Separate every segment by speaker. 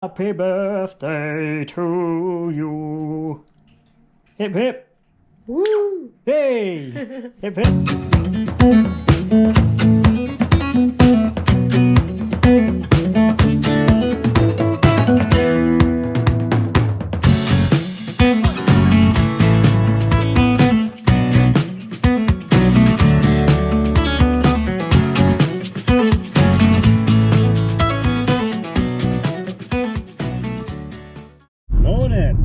Speaker 1: Happy birthday to you. Hip hip.
Speaker 2: Woo!
Speaker 1: Hey! Hip hip. Morning.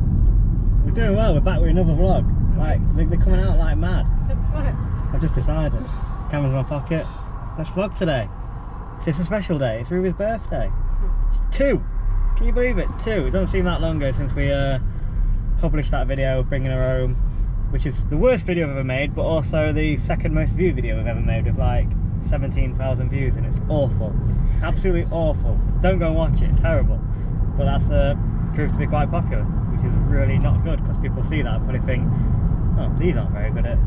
Speaker 1: We're doing well. We're back with another vlog. Like they're coming out like mad.
Speaker 2: Since when?
Speaker 1: I've just decided. Camera's in my pocket. Let's vlog today. It's a special day. It's Ruby's birthday. It's 2. Can you believe it? 2. It doesn't seem that long ago since we published that video of bringing her home, which is the worst video I've ever made, but also the second most viewed video I've ever made with like 17,000 views, and it's awful. Absolutely awful. Don't go and watch it. It's terrible. But that's proved to be quite popular, which is really not good because people see that and probably think, oh, these aren't very good at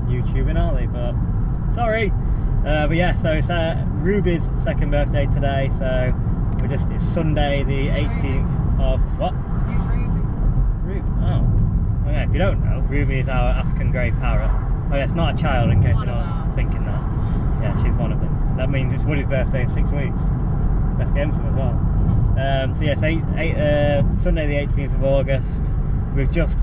Speaker 1: YouTubing, are they? But sorry. But yeah, so it's Ruby's second birthday today, so it's Sunday the 18th of what?
Speaker 2: Who's Ruby?
Speaker 1: Ruby. Oh yeah, if you don't know, Ruby is our African grey parrot. Oh yeah, it's not a child in case anyone's thinking that. Yeah, she's one of them. That means it's Woody's birthday in 6 weeks. Let's get him some as well. So yes, Sunday the 18th of August. We've just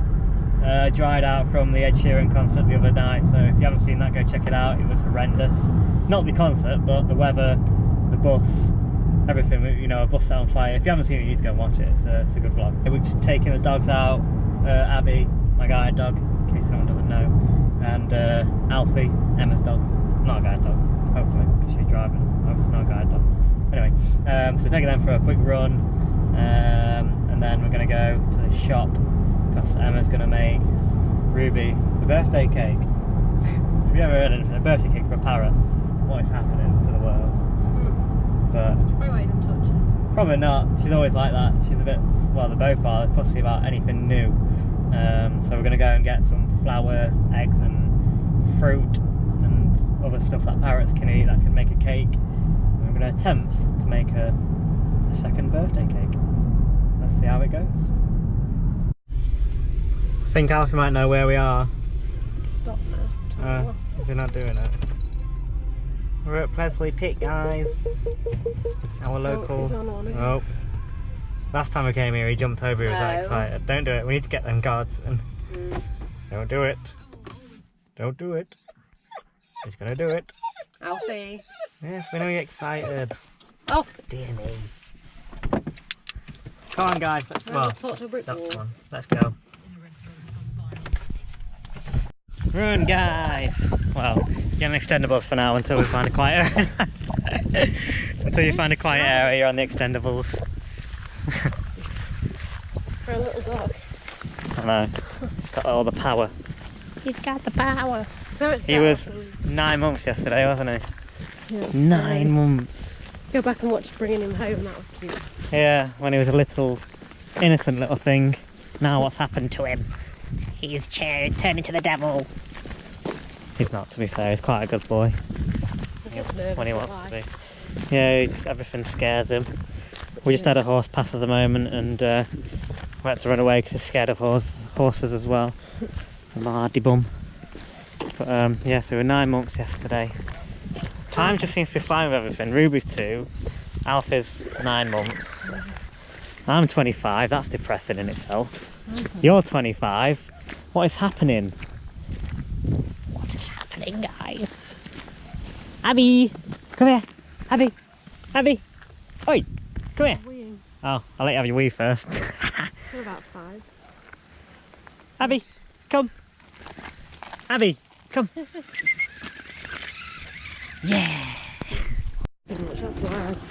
Speaker 1: dried out from the Ed Sheeran concert the other night, so if you haven't seen that, go check it out. It was horrendous. Not the concert, but the weather, the bus, everything. You know, a bus set on fire. If you haven't seen it, you need to go and watch it. It's a good vlog. We're just taking the dogs out. Abby, my guide dog, in case anyone doesn't know, and Alfie, Emma's dog. Not a guide dog, hopefully, because she's driving. I hope it's not a guide dog. Anyway, so we're taking them for a quick run, and then we're going to go to the shop because Emma's going to make Ruby a birthday cake. Have you ever heard anything? A birthday cake for a parrot? What is happening to the world? But
Speaker 2: She probably won't even touch it.
Speaker 1: probably not. She's always like that. She's a bit, well, they both are. They're fussy about anything new. So we're going to go and get some flour, eggs and fruit and other stuff that parrots can eat that can make a cake. We're going to attempt to make a second birthday cake. Let's see how it goes. I think Alfie might know where we are.
Speaker 2: Stop now.
Speaker 1: They're not doing it. We're at Plesley Pit, guys. Our local.
Speaker 2: He's on one, isn't he?
Speaker 1: Oh. Last time we came here, he jumped over. He was that excited. Don't do it. We need to get them guards. And don't do it. Don't do it. He's gonna do it.
Speaker 2: Alfie.
Speaker 1: Yes, we know you're excited.
Speaker 2: Oh,
Speaker 1: Dear me. Come on, guys. Let's
Speaker 2: talk to a brick wall.
Speaker 1: Come on. Let's go. Run, guys. Well, get an extendables for now until we find a quiet area. Until you find a quiet area on the extendables.
Speaker 2: For a little dog.
Speaker 1: I know. He's got all the power. He's got the power.
Speaker 2: So much
Speaker 1: He was 9 months yesterday, wasn't he?
Speaker 2: Yeah.
Speaker 1: 9 months.
Speaker 2: Go back and watch bringing him home. That was cute.
Speaker 1: Yeah, when he was a little innocent little thing. Now what's happened to him? He's turned into the devil. He's not, to be fair. He's quite a good boy.
Speaker 2: He's just nervous.
Speaker 1: When he wants to be. Yeah, everything scares him. We just had a horse pass us a moment, and we had to run away because he's scared of horses as well. A lardy bum. But yeah, so we were 9 months yesterday. Time just seems to be flying with everything. Ruby's 2, Alfie's 9 months. I'm 25, that's depressing in itself. You're 25. What is happening? What is happening, guys? Abby! Come here! Abby! Abby! Oi! Come here! Oh, I'll let you have your wee first.
Speaker 2: You're about 5.
Speaker 1: Abby! Come! Abby! Come! Yeah!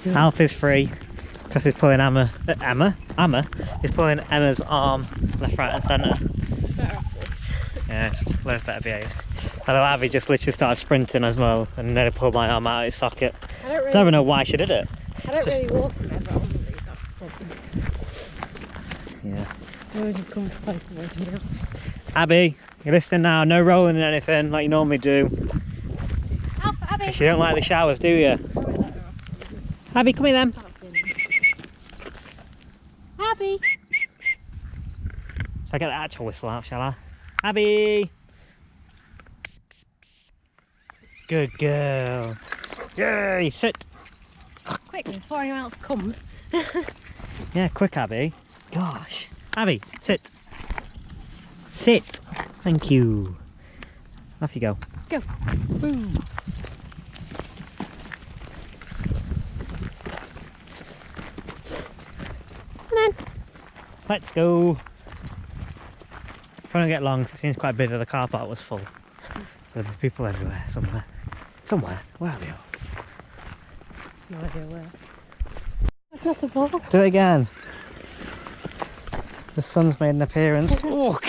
Speaker 1: Alfie's free because he's pulling Emma is pulling Emma's arm left, right and centre.
Speaker 2: Better off this.
Speaker 1: Yeah, it's loads better behaved. Although Abby just literally started sprinting as well and then pulled my arm out of its socket. Don't even know why she did it.
Speaker 2: I don't really walk him ever, I believe that's the problem.
Speaker 1: Yeah.
Speaker 2: I always have come to places where you know.
Speaker 1: Abby, you're listening now, no rolling in anything like you normally do.
Speaker 2: Abby!
Speaker 1: You don't like the showers, do you? Abby, come here then.
Speaker 2: Abby.
Speaker 1: So I get the actual whistle out, shall I? Abby! Good girl. Yay, sit.
Speaker 2: Quick, before anyone else comes.
Speaker 1: Yeah, quick, Abby. Gosh. Abby, sit. Sit. Thank you. Off you go.
Speaker 2: Go. Woo. Come on.
Speaker 1: Let's go. Trying to get long, 'cause it seems quite busy. The car park was full. So there were people everywhere, somewhere. Somewhere. Where are they all?
Speaker 2: No idea where. I've got a ball.
Speaker 1: Do it again. The sun's made an appearance. Oh.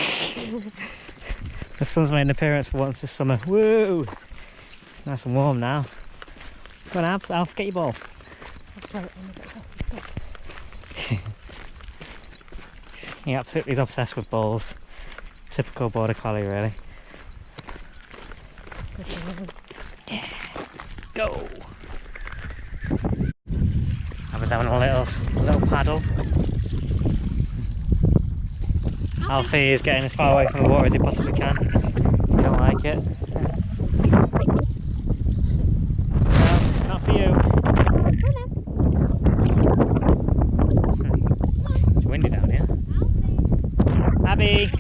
Speaker 1: The sun's made an appearance for once this summer. Woo! It's nice and warm now. Come on, Alf, get your ball. He absolutely is obsessed with balls. Typical Border Collie, really. Yeah. Go! I was having a little paddle. Alfie is getting as far away from the water as he possibly can. I don't like it. No, not for you. It's windy down here. Abby!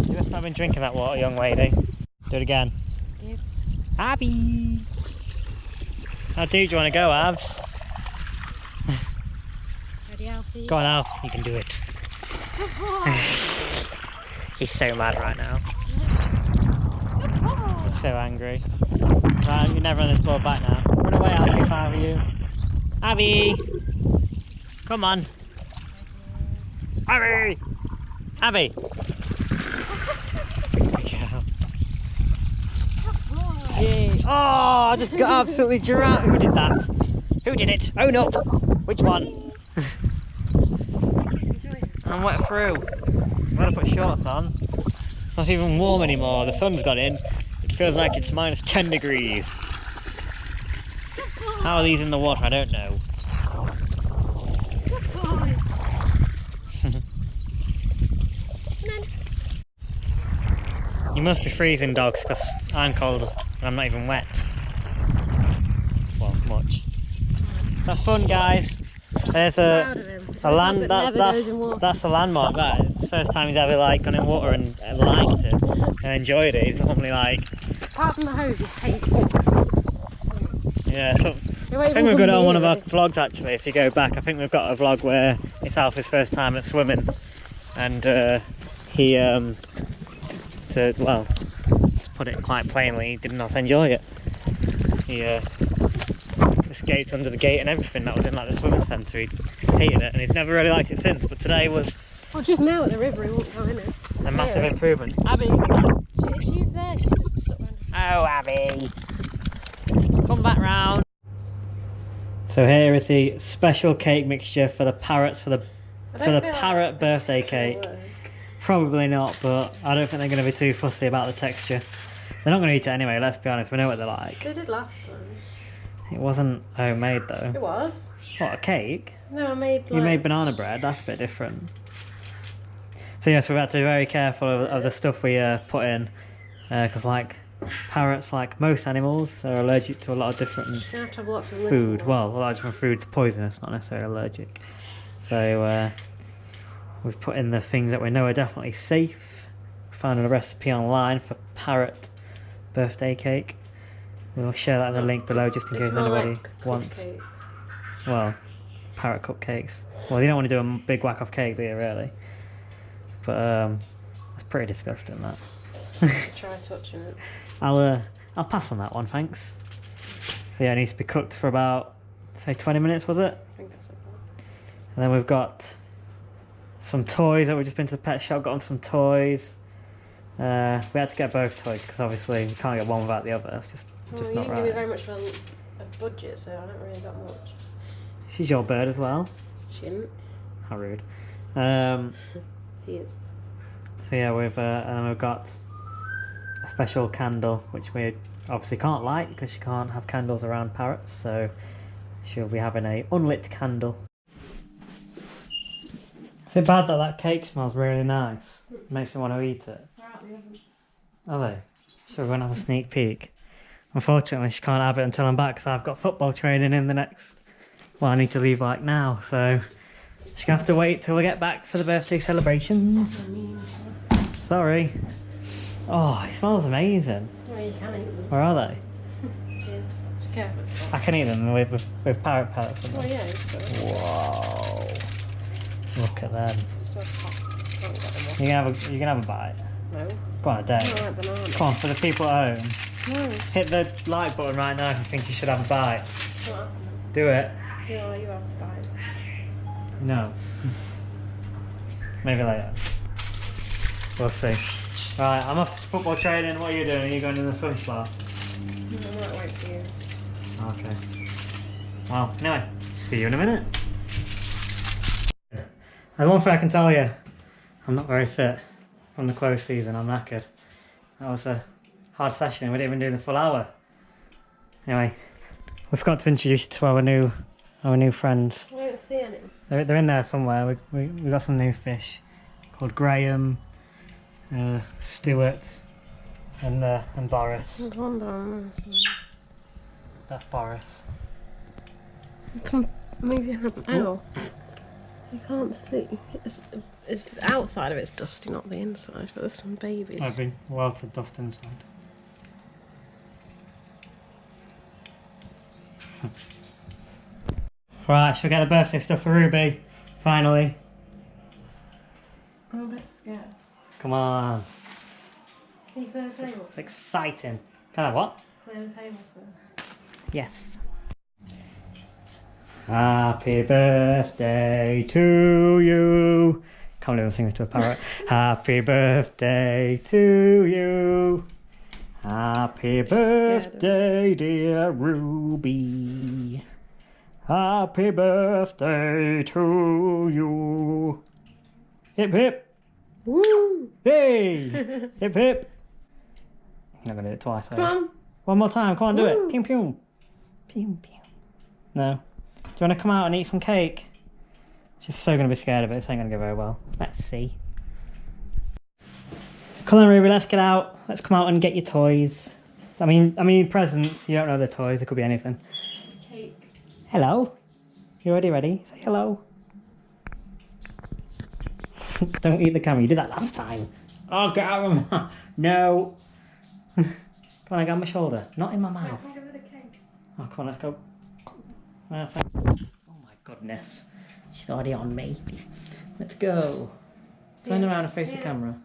Speaker 1: You must not have been drinking that water, young lady. Do it again.
Speaker 2: Yep.
Speaker 1: Abby! How deep do you want to go, Abs?
Speaker 2: Ready, Alfie?
Speaker 1: Go on, Alf, you can do it. He's so mad right now. He's so angry. Right, you're never on this ball back now. Run away, Alfie, if I were you. Abby! Come on. Abby! Abby! Yay. Oh, I just got absolutely drowned. Who did that? Who did it? Oh no! Which one? I'm wet through. I'm gonna put shorts on. It's not even warm anymore. The sun's got in. It feels like it's minus 10 degrees. How are these in the water? I don't know. You must be freezing, dogs, because I'm cold and I'm not even wet. Well, much. That's fun, guys. There's a land that's a landmark. That it's the first time he's ever like gone in water and liked it and enjoyed it. He's normally like.
Speaker 2: Apart from the hose, he hates it.
Speaker 1: Yeah, so I think we've got it on one of our vlogs actually. If you go back, I think we've got a vlog where it's Alfie's first time at swimming, and he to put it quite plainly, he did not enjoy it. He escaped under the gate and everything that was in like the swimming centre. He hated it and he's never really liked it since, but today was
Speaker 2: well, just now at the river he won't go in it.
Speaker 1: A massive improvement. Abby!
Speaker 2: She's there, she just stuck around.
Speaker 1: Oh, Abby! Come back round. So here is the special cake mixture for the parrots, for the parrot birthday cake. Probably not, but I don't think they're going to be too fussy about the texture. They're not going to eat it anyway, let's be honest, we know what they're like.
Speaker 2: They did last time.
Speaker 1: It wasn't homemade though.
Speaker 2: It was.
Speaker 1: What, a cake?
Speaker 2: No, I made like...
Speaker 1: You made banana bread, that's a bit different. So yes, we've had to be very careful of the stuff we put in, because like parrots, like most animals, are allergic to a lot of different food. Well, a lot of different food's poisonous, not necessarily allergic. So we've put in the things that we know are definitely safe. We found a recipe online for parrot birthday cake. We'll share that in the link below just in case anybody wants. Well, parrot cupcakes. Well, you don't want to do a big whack off cake, do you, really? But it's pretty disgusting, that.
Speaker 2: Try touching it.
Speaker 1: I'll pass on that one, thanks. So yeah, it needs to be cooked for about, say, 20 minutes, was it?
Speaker 2: I think that's okay.
Speaker 1: And then we've got some toys that we've just been to the pet shop, got them some toys. We had to get both toys because obviously we can't get one without the other. That's just
Speaker 2: you
Speaker 1: not
Speaker 2: didn't
Speaker 1: right.
Speaker 2: give me very much of a budget, so I don't really got much.
Speaker 1: She's your bird as well.
Speaker 2: She isn't.
Speaker 1: How rude.
Speaker 2: He is.
Speaker 1: So yeah, we've and then we've got a special candle, which we obviously can't light because she can't have candles around parrots, so she'll be having a unlit candle. Is it bad that that cake smells really nice? Makes me want to eat it.
Speaker 2: They're out the oven.
Speaker 1: Are they? So we're going to have a sneak peek. Unfortunately, she can't have it until I'm back because I've got football training in the next... Well, I need to leave like now, so she's going to have to wait till we get back for the birthday celebrations. Sorry. Oh, it smells amazing.
Speaker 2: Well, you can eat them.
Speaker 1: Where are they?
Speaker 2: Yeah. Be careful.
Speaker 1: I can eat them with parrot pellets in them.
Speaker 2: Oh yeah, it's good.
Speaker 1: Whoa. Look at them.
Speaker 2: Still hot. Can't get them off.
Speaker 1: You can have a bite.
Speaker 2: No.
Speaker 1: Go on, a day.
Speaker 2: I don't like banana.
Speaker 1: Come on, for the people at home.
Speaker 2: No.
Speaker 1: Hit the like button right now if you think you should have a bite.
Speaker 2: It's not happening.
Speaker 1: Do it.
Speaker 2: Yeah, you have a bite.
Speaker 1: No. Maybe later. We'll see. Right, I'm off to football training. What are you doing? Are you going to the swim spa?
Speaker 2: I might wait for you.
Speaker 1: Okay. Well, anyway, see you in a minute. There's one thing I can tell you. I'm not very fit from the close season. I'm knackered. That was a hard session. We didn't even do the full hour. Anyway, we forgot to introduce you to our new friends.
Speaker 2: I don't see any.
Speaker 1: They're in there somewhere. We got some new fish called Graham, Stuart, and Boris.
Speaker 2: There's one down there.
Speaker 1: That's Boris.
Speaker 2: Maybe ow. You can't see. It's the outside of it's dusty, not the inside. But there's some babies.
Speaker 1: I've been welted dust inside. Right, shall we get the birthday stuff for Ruby? Finally.
Speaker 2: I'm a bit scared.
Speaker 1: Come on.
Speaker 2: Can you clear the table?
Speaker 1: It's exciting. Can I what?
Speaker 2: Clear the table first.
Speaker 1: Yes. Happy birthday to you. Can't believe I'm singing this to a parrot. Happy birthday to you. Happy birthday, dear Ruby. Happy birthday to you. Hip hip.
Speaker 2: Woo!
Speaker 1: Hey! Hip hip. You're not going to do it twice, are you?
Speaker 2: Come on.
Speaker 1: One more time. Come on, do
Speaker 2: Woo.
Speaker 1: it. Pew pew. Pew pew. No. Do you want to come out and eat some cake? She's so going to be scared of it. This ain't going to go very well. Let's see. Come on, Ruby. Let's get out. Let's come out and get your toys. I mean presents. You don't know the toys. It could be anything.
Speaker 2: Cake.
Speaker 1: Hello. You already ready? Say hello. Don't eat the camera. You did that last time. Oh, get out of my... No. Come on, I got my shoulder. Not in my mouth.
Speaker 2: Can I go with the cake?
Speaker 1: Oh, come on, let's go. Oh my goodness. She's already on me. Let's go. Turn around and face the camera.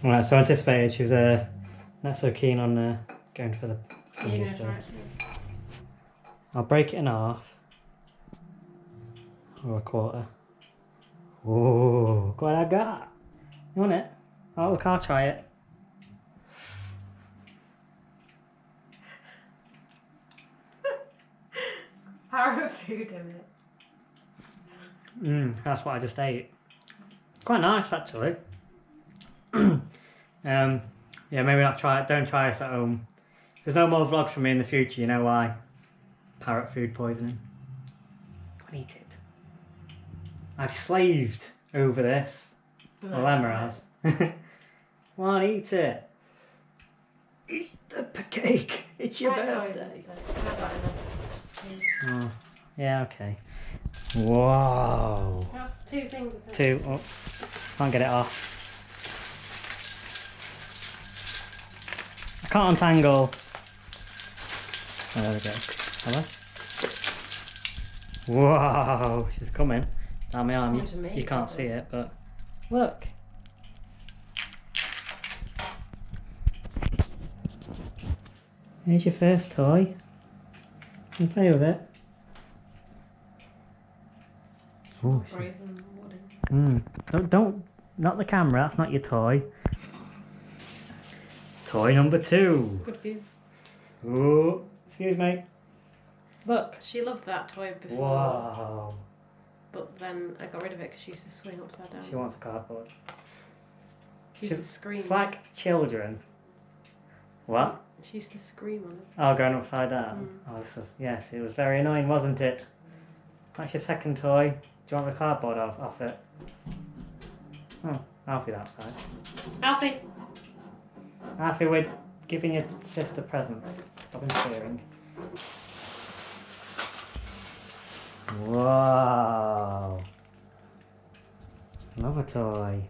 Speaker 1: Alright, so anticipated she's not so keen on going for the fingers. So I'll break it in half. Or a quarter. Oh, what I got. You want it? Oh, look, I'll try it.
Speaker 2: Parrot food in it.
Speaker 1: That's what I just ate. Quite nice, actually. Yeah, maybe not try it. Don't try this at home. If there's no more vlogs from me in the future, you know why. Parrot food poisoning. Go and eat it. I've slaved over this. Well, Emma has. Come on, eat it. Eat the cake. It's your birthday. Oh, yeah, okay. Whoa.
Speaker 2: That's 2 things.
Speaker 1: Two. Oops. Can't get it off. I can't untangle. Oh, there we go. Hello? Whoa, she's coming. Down my arm. You can't see it, but look. Here's your first toy. You can play with it. Oh, don't, not the camera, that's not your toy. Toy number 2.
Speaker 2: Good for you.
Speaker 1: Oh, excuse me. Look.
Speaker 2: She loved that toy before.
Speaker 1: Wow.
Speaker 2: But then I got rid of it because she used to swing upside down.
Speaker 1: She wants a cardboard.
Speaker 2: She used to scream.
Speaker 1: It's like children. What?
Speaker 2: She used to scream on it.
Speaker 1: Oh, going upside down? Oh, this was, yes, it was very annoying, wasn't it? That's your second toy. Do you want the cardboard off it? Oh, Alfie's outside.
Speaker 2: Alfie!
Speaker 1: Alfie, we're giving your sister presents. Stop interfering. Whoa! Another toy.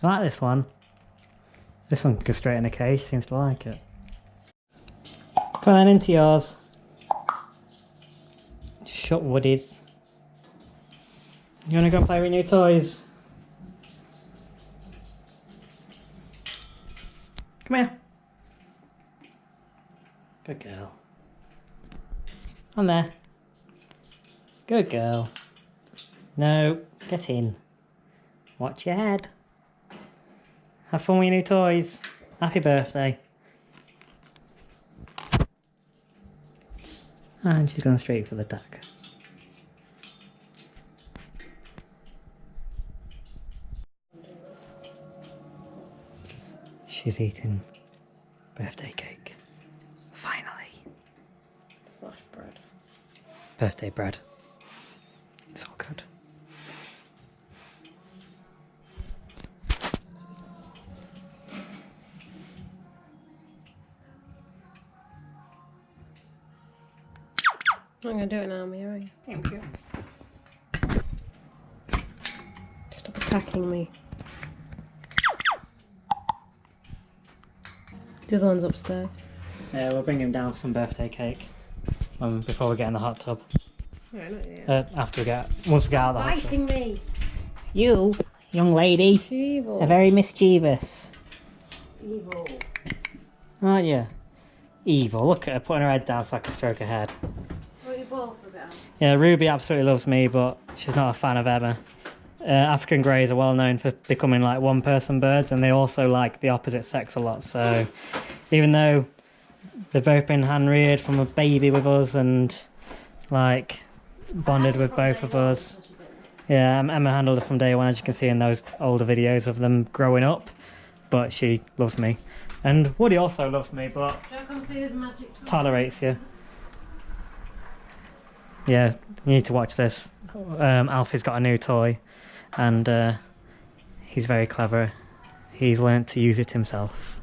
Speaker 1: I like this one. This one goes straight in a cage, seems to like it. Come on into yours. Shut Woodies. You wanna go play with new toys? Come here. Good girl. On there. Good girl. No, get in. Watch your head. Have fun with your new toys. Happy birthday. And she's gone straight for the duck. She's eating birthday cake. Finally.
Speaker 2: Slash bread.
Speaker 1: Birthday bread. It's all good.
Speaker 2: I'm gonna do it now, Mia.
Speaker 1: Thank you.
Speaker 2: Stop attacking me. The other one's upstairs.
Speaker 1: Yeah, we'll bring him down for some birthday cake before we get in the hot tub.
Speaker 2: No, not yet.
Speaker 1: Once we get out of the hot tub.
Speaker 2: Biting me.
Speaker 1: You, young lady,
Speaker 2: Evil.
Speaker 1: are very mischievous,
Speaker 2: Evil.
Speaker 1: aren't you? Evil. Look at her putting her head down so I can stroke her head.
Speaker 2: What you ball for a bit?
Speaker 1: Yeah, Ruby absolutely loves me, but she's not a fan of Emma. African Greys are well known for becoming like one-person birds, and they also like the opposite sex a lot. So even though they've both been hand-reared from a baby with us and like bonded with both of us. Yeah, Emma handled it from day one, as you can see in those older videos of them growing up. But she loves me. And Woody also loves me, but
Speaker 2: Don't come see this magic toy.
Speaker 1: tolerates you. Yeah, you need to watch this. Alfie's got a new toy, and he's very clever. He's learnt to use it himself.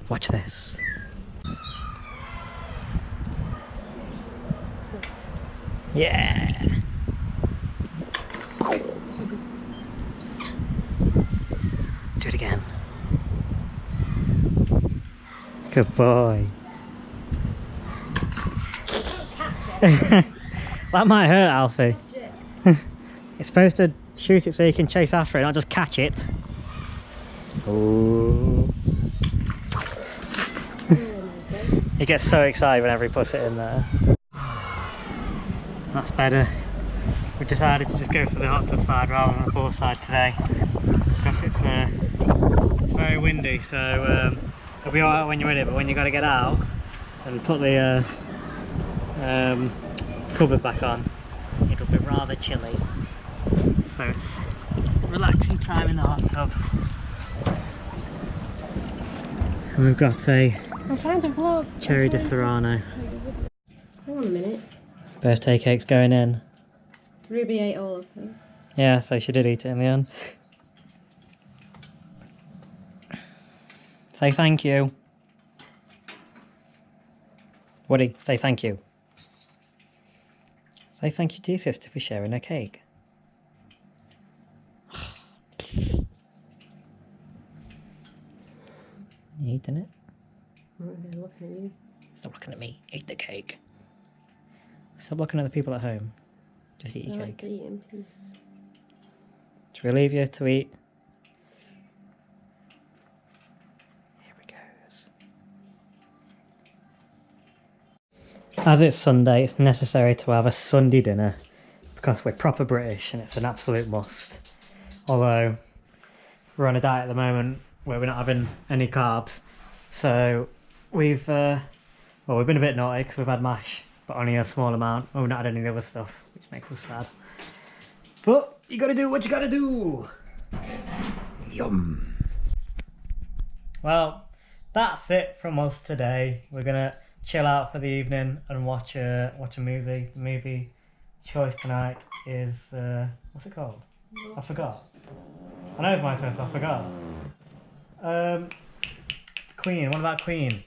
Speaker 1: Watch this. Yeah! Do it again. Good boy. That might hurt, Alfie. You're supposed to shoot it so you can chase after it, not just catch it. Ooh. He gets so excited whenever he puts it in there. That's better. We decided to just go for the hot tub side rather than the pool side today, because it's very windy, so it'll be alright when you're in it, but when you got to get out and put the covers back on, it'll be rather chilly. So it's relaxing time in the hot tub. And we've got a
Speaker 2: I'm trying to vlog.
Speaker 1: cherry de Serrano.
Speaker 2: Hang on a minute.
Speaker 1: Birthday cake's going in.
Speaker 2: Ruby ate all of them.
Speaker 1: Yeah, so she did eat it in the end. Say thank you. Woody, say thank you. Say thank you to your sister for sharing her cake. You eating it?
Speaker 2: I'm looking at you.
Speaker 1: Stop looking at me. Eat the cake. Stop looking at the people at home. Just eat your
Speaker 2: I like
Speaker 1: cake.
Speaker 2: to eat in peace.
Speaker 1: Should we leave you to eat? Here it goes. As it's Sunday, it's necessary to have a Sunday dinner because we're proper British and it's an absolute must. Although we're on a diet at the moment where we're not having any carbs, so we've been a bit naughty because we've had mash, but only a small amount. We've not had any of the other stuff, which makes us sad. But you gotta do what you gotta do.
Speaker 3: Yum.
Speaker 1: Well, that's it from us today. We're gonna chill out for the evening and watch a movie. The movie choice tonight is what's it called? I forgot. I know it's my choice, but I forgot. Queen. What about Queen?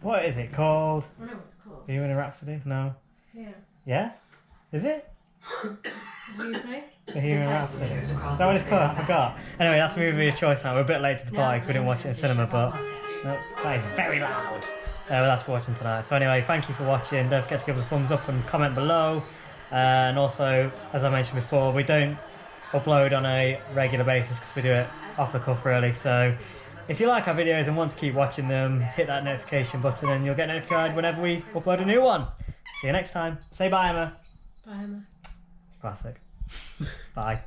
Speaker 1: What is it called?
Speaker 2: I know what it's called.
Speaker 1: Bohemian Rhapsody? No.
Speaker 2: Yeah.
Speaker 1: Yeah? Is it?
Speaker 2: What did you say?
Speaker 1: Bohemian Rhapsody. Is that what it's called? I forgot. Anyway, that's the movie of choice now. We're a bit late to the party because we didn't watch it in cinema, but that is very loud. Well, that's for watching tonight. So anyway, thank you for watching. Don't forget to give us a thumbs up and comment below. And also, as I mentioned before, we don't upload on a regular basis because we do it off the cuff really. So if you like our videos and want to keep watching them, hit that notification button and you'll get notified whenever we upload a new one. See you next time. Say bye, Emma.
Speaker 2: Bye, Emma.
Speaker 1: Classic. Bye.